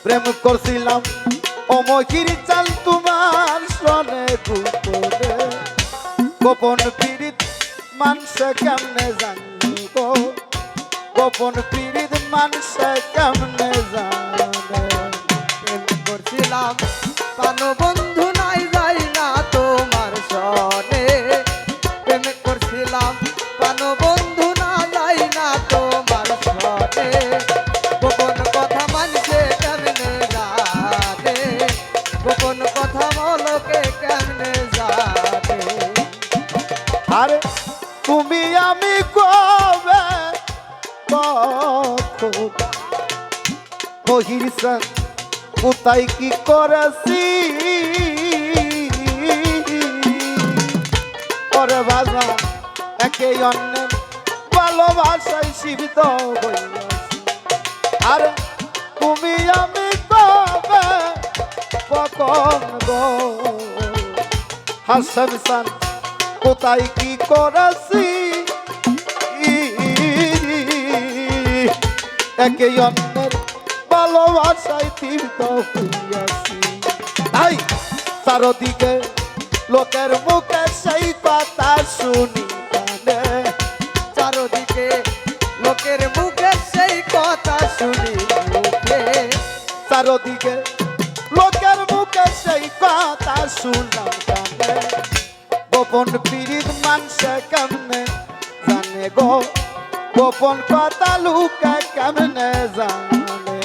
প্রেম করছিলাম ও মহির চাল তোমার সনে গোপনে গোপন পীড়িত মানুষে কেমনে জানি গো গোপন পীড়িত মানুষে কেমনে জানে প্রেম করছিলাম পানো বন্ধু নাই যাই না তোমার সনে প্রেম করছিলাম পানো বন্ধু না যাই না তোমার সনে গোপন কথা মানছে কেমনে জানে গোপন কথা মলকে কেমনে জানে আরে তুমি আমি কবে কখন মহির চাল কোথায় কি করেছি ওরে বাজান একে অন্যের ভালোবাসায় সীমিত হইয়াছি আরে তুমি আমি কবে কখন গো হাসান সান কোথায় কি করেছি একে অন্যের ভালোবাসায় তীর্থ হইয়াছি তাই চারদিকে লোকের মুখে সেই কথা শুনি কানে চারদিকে লোকের মুখে সেই কথা শুনি মুখে চারদিকে লোকের মুখে সেই কথা শুনলাম কানে গোপন পীড়িত মানুষে কেমনে জানে গো গোপন কথা লুকে কেমনে জানে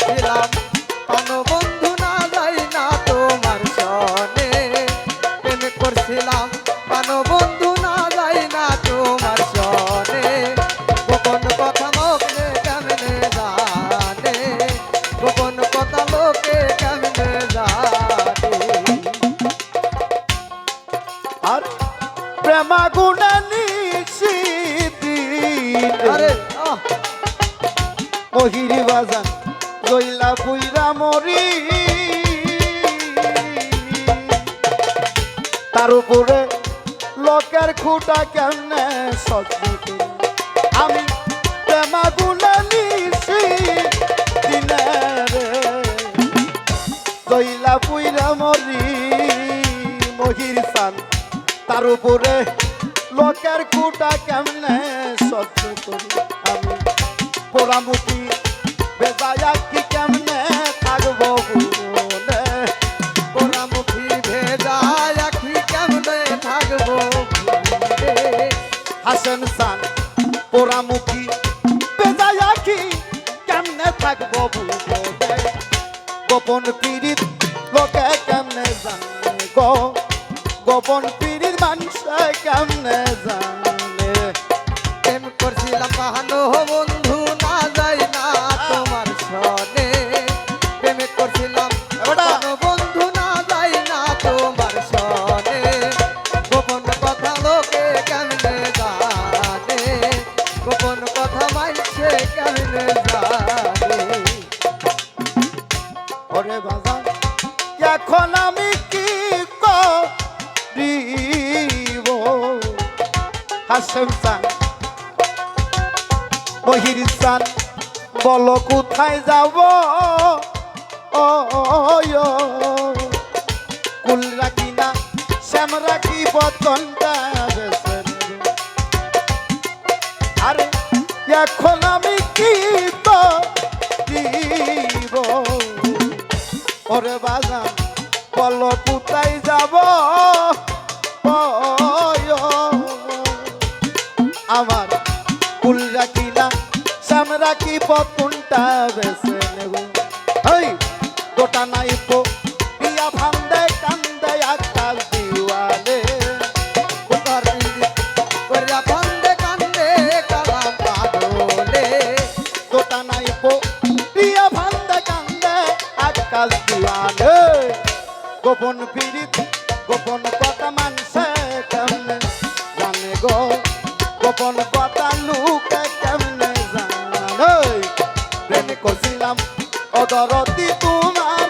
ছিলাম পানো বন্ধু না যাই না তোমার সনে প্রেম করছিলাম পানো বন্ধু না যাই না তোমার সনে গোপন কথা লোকে কেমনে জানে গোপন কথা লোকে কেমনে জানে আর প্রেমা গুণে নিশিদিন আরে আহ মহিরি বাজান জইলা পুইরা মরি তার উপরে লোকের খুঁটা কেমনে সহ্য করি আমি প্রেমা গুণে নিশি দিনে রে জইলা পুইরা মরি মহির চাল তার উপরে লোকের খুঁটা কেমনে সহ্য করি আমি পোড়ামুখী বেজায়া কি কেমনে থাকবো বলে পোড়ামুখী ভেজা আখি কেমনে থাকবো ভুলে হাসেন সান পোড়ামুখী বেজায়া কি কেমনে থাকবো বলে গোপন পীড়িত লোকে কেমনে জানে গো গোপন পীড়িত মানুষ কেমনে জানে প্রেম করছিলাম পাহানো বন্ধু না যাই না তোমার সনে প্রেম করছিলাম পাহানো বন্ধু না যাই না তোমার সনে গোপন কথা লোকে কেমনে জানে গোপন কথা মানছে কেমনে জানে ওরে বাজান এখন আমি কি করিব হাসেম চান মহির চান বলো কোথায় যাব কুল রাখি না শ্যাম রাখি বতনটা বেছে নেব। আরে এখন আমি কি করিব ওরে বাজান বলো কোথায় যাব আমার কুল রাখি না শ্যাম রাখি পথুনটা বেছে নেব এই গোটা নাই পো পিয়া ফান্দে কান্দে আকাশ দিওয়ালে করিয়া কান্দে কান্দে কালাম পাগলে গোটা নাই পো পিয়া ফান্দে কান্দে আকাশ দিওয়ালে গোপন পীড়িত গোপন কথা মানছে কেমনে জানে গো গোপন কথা লুকে কেমনে জানে প্রেম করছিলাম অদরতি তোমার